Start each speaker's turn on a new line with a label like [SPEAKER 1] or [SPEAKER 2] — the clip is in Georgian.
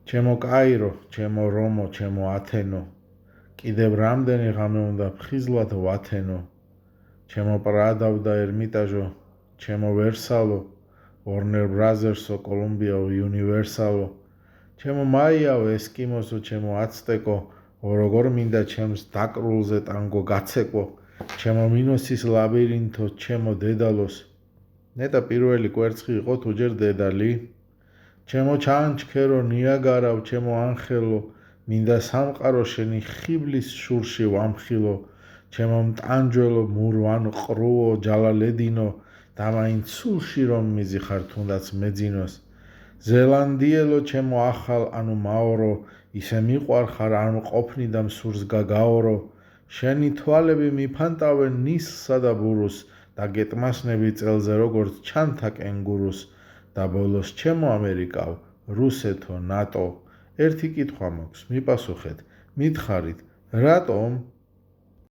[SPEAKER 1] ჩემო კაირო, ჩემო რომო, ჩემო ათენო, კიდევ რამდენი ღამე უნდა ფხიზლად ვათენო, ჩემო პრადავ და ერმიტაჟო, ჩემო ვერსალო, Warner Brothers-ო, კოლუმბიაო, Universal-ო, ჩემო მაიაო, ესკიმოსო, ჩემო აცტეკო, როგორ მინდა ჩემს დაკრულზე ტანგო გაცეკო, ჩემო მინოსის ლაბირინთო, ჩემო დედალოს. ნეტა პირველი კვერცხი იყო თუ ჯერ დედალი? ჩემო ჩანჩქერო, ნიაგარავ, ჩემო ანხელო, მინდა სამყარო შენი ხიბლის შურში ვამხილო, ჩემო მტანჯველო, მურვან ყრუო, ჯალალედინო, და მაინც სულში რომ მიზიხარ თუნდაც მეძინოს. ზელანდიელო, ჩემო ახალ ანუ მაორო, ისე მიყვარხარ არ მყოფნი და მსურს გაგაორო, შენი თვალები მიფანტავენ ნისსა და ბურუს და გეტმასნები წელზე როგორც ჩანთა კენგურუს და ბოლოს ჩემო ამერიკავ, რუსეთო, ნატო, ერთი კითხვა მაქვს, მიპასუხეთ, მითხარით, რატომ?